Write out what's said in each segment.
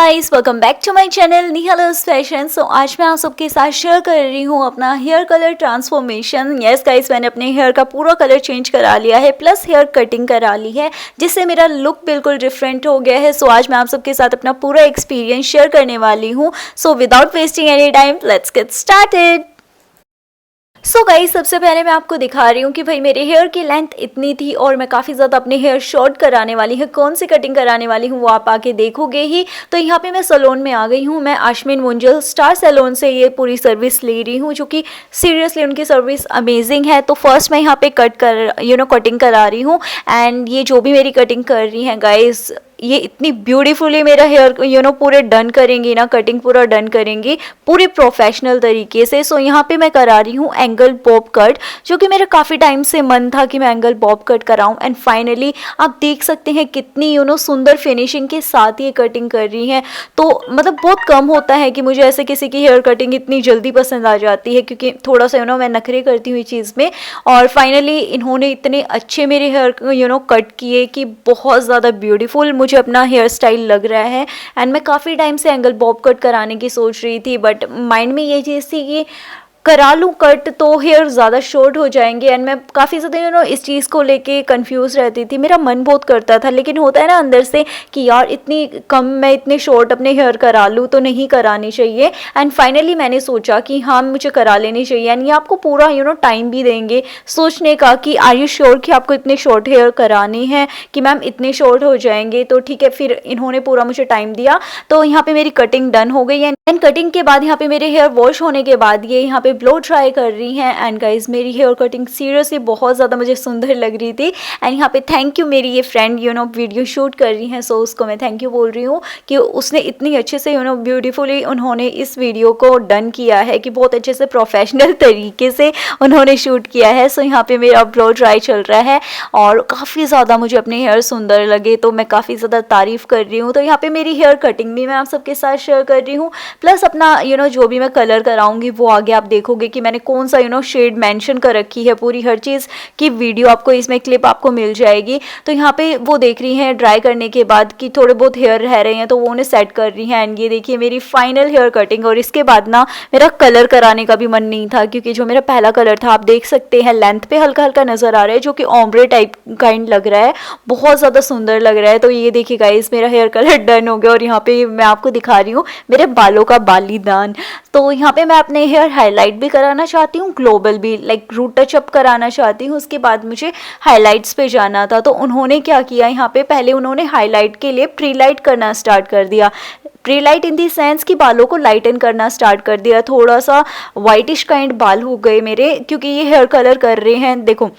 Guys, welcome back to my channel Nihal's fashion. So आज मैं आप सबके साथ शेयर कर रही हूँ अपना hair colour transformation. Yes guys, मैंने अपने हेयर का पूरा कलर चेंज करा लिया है, प्लस हेयर कटिंग करा ली है, जिससे मेरा लुक बिल्कुल डिफरेंट हो गया है। सो आज मैं आप सबके साथ अपना पूरा एक्सपीरियंस शेयर करने वाली हूँ। So without wasting any time, let's get started. So guys, सबसे पहले मैं आपको दिखा रही हूँ कि भाई मेरे हेयर की लेंथ इतनी थी और मैं काफ़ी ज़्यादा अपने हेयर शॉर्ट कराने वाली हूँ। कौन सी कटिंग कराने वाली हूँ वो आप आके देखोगे ही। तो यहाँ पे मैं सैलून में आ गई हूँ। मैं आश्मिन मुंजल स्टार सैलून से ये पूरी सर्विस ले रही हूँ, जो कि सीरियसली उनकी सर्विस अमेजिंग है। तो फर्स्ट मैं यहाँ पे कटिंग करा रही हूँ। एंड ये जो भी मेरी कटिंग कर रही हैं गाइस, ये इतनी ब्यूटीफुली मेरा हेयर पूरे डन करेंगी ना, कटिंग पूरा डन करेंगी पूरे प्रोफेशनल तरीके से। सो यहाँ पे मैं करा रही हूँ एंगल बॉब कट, जो कि मेरा काफ़ी टाइम से मन था कि मैं एंगल बॉब कट कराऊँ। एंड फाइनली आप देख सकते हैं कितनी सुंदर फिनिशिंग के साथ ये कटिंग कर रही हैं। तो मतलब बहुत कम होता है कि मुझे ऐसे किसी की हेयर कटिंग इतनी जल्दी पसंद आ जाती है, क्योंकि थोड़ा सा मैं नखरे करती हूँ चीज़ में। और फाइनली इन्होंने इतने अच्छे मेरे हेयर कट किए कि बहुत ज़्यादा ब्यूटीफुल मुझे अपना हेयर स्टाइल लग रहा है। एंड मैं काफ़ी टाइम से एंगल बॉब कट कराने की सोच रही थी, बट माइंड में ये चीज़ थी कि करा लूँ कट तो हेयर ज़्यादा शॉर्ट हो जाएंगे। एंड मैं काफ़ी ज़्यादा इस चीज़ को लेके कंफ्यूज रहती थी। मेरा मन बहुत करता था, लेकिन होता है ना अंदर से कि यार इतनी कम मैं इतने शॉर्ट अपने हेयर करा लूँ तो नहीं करानी चाहिए। एंड फाइनली मैंने सोचा कि हाँ, मुझे करा लेनी चाहिए। एंड ये आपको पूरा टाइम भी देंगे सोचने का कि आर यू श्योर कि आपको इतने शॉर्ट हेयर करानी है, कि मैम इतने शॉर्ट हो जाएंगे। तो ठीक है, फिर इन्होंने पूरा मुझे टाइम दिया। तो यहाँ पे मेरी कटिंग डन हो गई। एंड कटिंग के बाद यहाँ पे मेरे हेयर वॉश होने के बाद ये यहाँ पे ब्लो ड्राई कर रही हैं। एंड गाइज, मेरी हेयर कटिंग सीरियसली बहुत ज़्यादा मुझे सुंदर लग रही थी। एंड यहाँ पे थैंक यू, मेरी ये फ्रेंड वीडियो शूट कर रही हैं, सो उसको मैं थैंक यू बोल रही हूँ कि उसने इतनी अच्छे से ब्यूटीफुली उन्होंने इस वीडियो को डन किया है, कि बहुत अच्छे से प्रोफेशनल तरीके से उन्होंने शूट किया है। सो यहाँ पे मेरा ब्लो ड्राई चल रहा है और काफ़ी ज़्यादा मुझे अपने हेयर सुंदर लगे, तो मैं काफ़ी ज़्यादा तारीफ़ कर रही हूँ। तो यहाँ पे मेरी हेयर कटिंग भी मैं आप सबके साथ शेयर कर रही हूँ, प्लस अपना जो भी मैं कलर कराऊंगी वो आगे आप देखोगे कि मैंने कौन सा शेड मेंशन कर रखी है। पूरी हर चीज़ की वीडियो आपको इसमें क्लिप आपको मिल जाएगी। तो यहाँ पे वो देख रही हैं ड्राई करने के बाद कि थोड़े बहुत हेयर रह रहे हैं, तो वो उन्हें सेट कर रही हैं। एंड ये देखिए मेरी फाइनल हेयर कटिंग। और इसके बाद ना मेरा कलर कराने का भी मन नहीं था, क्योंकि जो मेरा पहला कलर था आप देख सकते हैं लेंथ पे हल्का हल्का नज़र आ रहा है, जो कि ओम्ब्रे टाइप काइंड लग रहा है, बहुत ज़्यादा सुंदर लग रहा है। तो ये देखिए गाइस, मेरा हेयर कलर डन हो गया। और यहाँ पे मैं आपको दिखा रही हूँ मेरे बालों का बालीदान। तो यहाँ पे मैं अपने हेयर हाईलाइट भी कराना चाहती हूँ, ग्लोबल भी लाइक रूट टचअप कराना चाहती हूँ। उसके बाद मुझे हाईलाइट्स पे जाना था। तो उन्होंने क्या किया, यहाँ पे पहले उन्होंने हाईलाइट के लिए प्री लाइट करना स्टार्ट कर दिया। Pre light in the sense कि बालों को लाइटन करना स्टार्ट कर दिया। थोड़ा सा वाइटिश काइंड बाल हो गए मेरे, क्योंकि ये हेयर कलर कर रहे हैं। देखो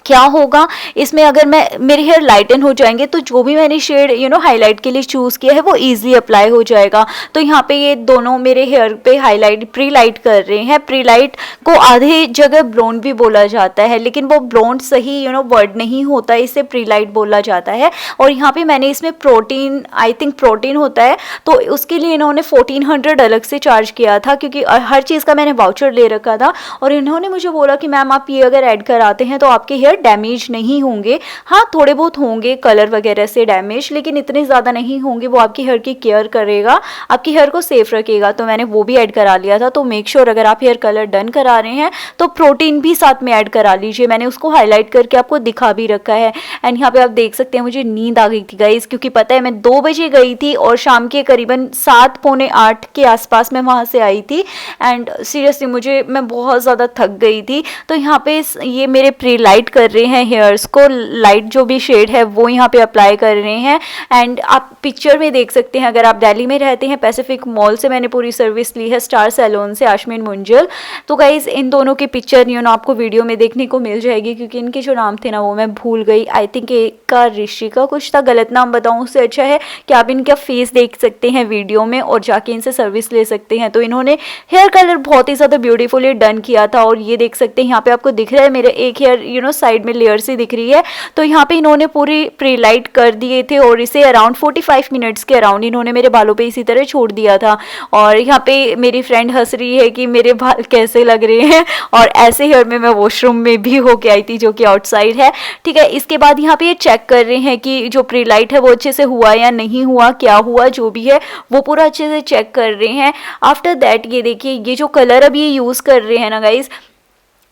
क्या होगा इसमें, अगर मेरे हेयर लाइटन हो जाएंगे तो जो भी मैंने शेड हाईलाइट के लिए चूज़ किया है वो इजीली अप्लाई हो जाएगा। तो यहाँ पे ये दोनों मेरे हेयर पे हाईलाइट प्री लाइट कर रहे हैं। प्री लाइट को आधे जगह ब्लोंड भी बोला जाता है, लेकिन वो ब्लोंड सही वर्ड नहीं होता है, इसे प्री लाइट बोला जाता है। और यहाँ पे मैंने इसमें प्रोटीन, आई थिंक प्रोटीन होता है, तो उसके लिए इन्होंने 1400 अलग से चार्ज किया था, क्योंकि हर चीज़ का मैंने वाउचर ले रखा था। और इन्होंने मुझे बोला कि मैम आप ये अगर ऐड कराते हैं तो आपके हेयर डैमेज नहीं होंगे। हाँ, थोड़े बहुत होंगे कलर वगैरह से डैमेज, लेकिन इतने ज़्यादा नहीं होंगे। वो आपकी हेयर की केयर करेगा, आपकी हेयर को सेफ रखेगा। तो मैंने वो भी ऐड करा लिया था। तो मेक श्योर अगर आप हेयर कलर डन करा रहे हैं तो प्रोटीन भी साथ में ऐड करा लीजिए। मैंने उसको हाईलाइट करके आपको दिखा भी रखा है। एंड यहाँ पे आप देख सकते हैं मुझे नींद आ गई थी गाइस, क्योंकि पता है मैं 2 बजे गई थी और शाम के करीबन 7 पौने 8 के आसपास मैं वहाँ से आई थी। एंड सीरियसली मैं बहुत ज़्यादा थक गई थी। तो यहाँ पे ये मेरे प्री लाइट कर रहे हैं हेयर्स को, लाइट जो भी शेड है वो यहाँ पे अप्लाई कर रहे हैं। एंड आप पिक्चर में देख सकते हैं, अगर आप दिल्ली में रहते हैं पैसिफिक मॉल से मैंने पूरी सर्विस ली है, स्टार सैलून से आश्मिन मुंजल। तो गाइज इन दोनों के पिक्चर आपको वीडियो में देखने को मिल जाएगी, क्योंकि इनके जो नाम थे ना वो मैं भूल गई। आई थिंक एक का ऋषिका कुछ था, गलत नाम बताऊँ उससे अच्छा है कि आप इनका फेस देख सकते हैं वीडियो में और जाके इनसे सर्विस ले सकते हैं। तो इन्होंने हेयर कलर बहुत ही ज़्यादा ब्यूटीफुली डन किया था। और ये देख सकते हैं यहाँ पे आपको दिख रहा है मेरे एक हेयर साइड साइड में लेयर सी दिख रही है। तो यहाँ पे इन्होंने पूरी प्री लाइट कर दिए थे और इसे अराउंड 45 मिनट्स के अराउंड इन्होंने मेरे बालों पे इसी तरह छोड़ दिया था। और यहाँ पे मेरी फ्रेंड हंस रही है कि मेरे बाल कैसे लग रहे हैं, और ऐसे हेयर में मैं वॉशरूम में भी होके आई थी जो कि आउटसाइड है। ठीक है, इसके बाद यहाँ पे ये चेक कर रहे हैं कि जो प्री लाइट है वो अच्छे से हुआ या नहीं हुआ, क्या हुआ, जो भी है वो पूरा अच्छे से चेक कर रहे हैं। आफ्टर दैट ये देखिए, ये जो कलर अब ये यूज़ कर रहे हैं ना गाइज,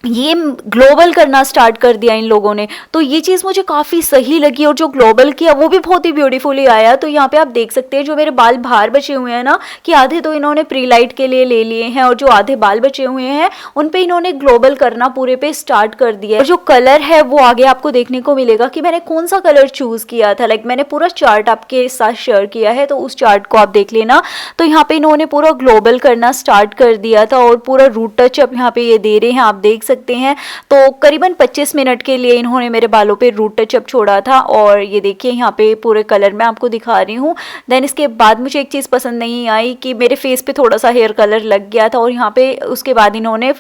ये ग्लोबल करना स्टार्ट कर दिया इन लोगों ने। तो ये चीज़ मुझे काफ़ी सही लगी, और जो ग्लोबल किया वो भी बहुत ही ब्यूटीफुली आया। तो यहाँ पे आप देख सकते हैं जो मेरे बाल बाहर बचे हुए हैं ना, कि आधे तो इन्होंने प्री लाइट के लिए ले लिए हैं, और जो आधे बाल बचे हुए हैं उन पे इन्होंने ग्लोबल करना पूरे पे स्टार्ट कर दिया है। और जो कलर है वो आगे आपको देखने को मिलेगा कि मैंने कौन सा कलर चूज़ किया था। लाइक मैंने पूरा चार्ट आपके साथ शेयर किया है, तो उस चार्ट को आप देख लेना। तो यहाँ पे इन्होंने पूरा ग्लोबल करना स्टार्ट कर दिया था, और पूरा रूट टच अब यहाँ पे ये दे रहे हैं, आप देख सकते हैं। तो करीबन 25 मिनट के लिए इन्होंने मेरे बालों पे रूट टचअप छोड़ा था, और ये देखिए यहाँ पे पूरे कलर मैं आपको दिखा रही हूँ। देन इसके बाद मुझे एक चीज़ पसंद नहीं आई कि मेरे फेस पे थोड़ा सा हेयर कलर लग गया था, और यहाँ पे उसके बाद इन्होंने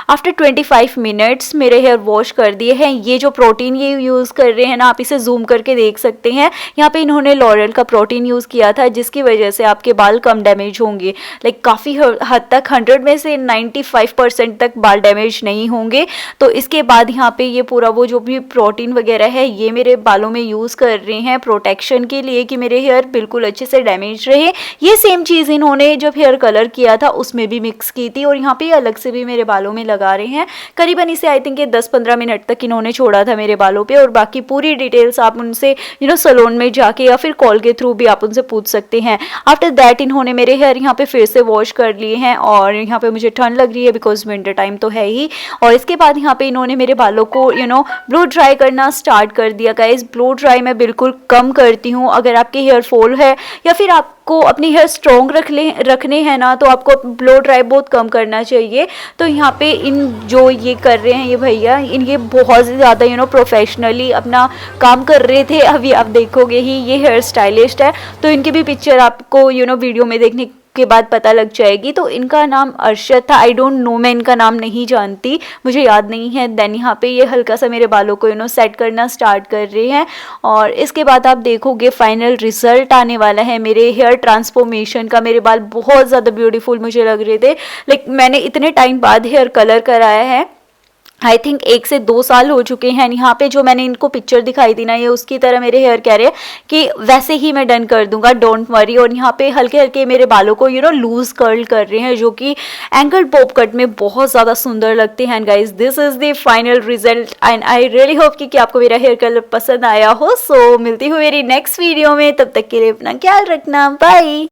आफ्टर 25 मिनट्स मेरे हेयर वॉश कर दिए हैं। ये जो प्रोटीन ये यूज़ कर रहे हैं ना, आप इसे जूम करके देख सकते हैं। यहाँ पे इन्होंने लॉरियल का प्रोटीन यूज़ किया था, जिसकी वजह से आपके बाल कम डैमेज होंगे। लाइक काफ़ी हद तक 100 में से 95% तक बाल डैमेज नहीं होंगे। तो इसके बाद यहाँ पे ये पूरा वो जो भी प्रोटीन वगैरह है ये मेरे बालों में यूज़ कर रहे हैं प्रोटेक्शन के लिए, कि मेरे हेयर बिल्कुल अच्छे से डैमेज रहे। ये सेम चीज़ इन्होंने जब हेयर कलर किया था उसमें भी मिक्स की थी, और यहाँ पे अलग से भी मेरे बालों में लगा रहे हैं। करीबन इसे आई थिंक 10-15 मिनट तक इन्होंने छोड़ा था मेरे बालों पे। और बाकी पूरी डिटेल्स आप उनसे सैलून में जाके या फिर कॉल के थ्रू भी आप उनसे पूछ सकते हैं। आफ्टर दैट इन्होंने मेरे हेयर यहाँ पे फिर से वॉश कर लिए हैं, और यहाँ पे मुझे ठंड लग रही है बिकॉज विंटर टाइम तो है ही। और इसके बाद यहाँ पे इन्होंने मेरे बालों को ब्लो ड्राई करना स्टार्ट कर दिया। गाइस, ब्लो ड्राई मैं बिल्कुल कम करती हूँ। अगर आपके हेयर फॉल है या फिर आपको अपनी हेयर स्ट्रॉन्ग रखने हैं ना, तो आपको ब्लो ड्राई बहुत कम करना चाहिए। तो यहाँ पे इन जो ये कर रहे हैं ये भैया, ये बहुत ज़्यादा प्रोफेशनली अपना काम कर रहे थे। अभी आप देखोगे ही, ये हेयर स्टाइलिस्ट है, तो इनकी भी पिक्चर आपको वीडियो में देखने के बाद पता लग जाएगी। तो इनका नाम अरशद था, आई डोंट नो, मैं इनका नाम नहीं जानती, मुझे याद नहीं है। देन यहाँ पे ये हल्का सा मेरे बालों को सेट करना स्टार्ट कर रहे हैं, और इसके बाद आप देखोगे फाइनल रिजल्ट आने वाला है मेरे हेयर ट्रांसफॉर्मेशन का। मेरे बाल बहुत ज़्यादा ब्यूटीफुल मुझे लग रहे थे। लाइक मैंने इतने टाइम बाद हेयर कलर कराया है, आई थिंक 1 से 2 साल हो चुके हैं। यहाँ पे जो मैंने इनको पिक्चर दिखाई थी ना, ये उसकी तरह मेरे हेयर कह रहे हैं कि वैसे ही मैं डन कर दूंगा, डोंट वरी। और यहाँ पे हल्के हल्के मेरे बालों को लूज कर्ल कर रहे हैं, जो कि एंगल पॉप कट में बहुत ज़्यादा सुंदर लगते हैं। Guys, this is the final result, and I really hope कि आपको मेरा हेयर कलर पसंद आया हो। सो मिलती हूँ मेरी नेक्स्ट वीडियो में, तब तक के लिए अपना ख्याल रखना, बाय।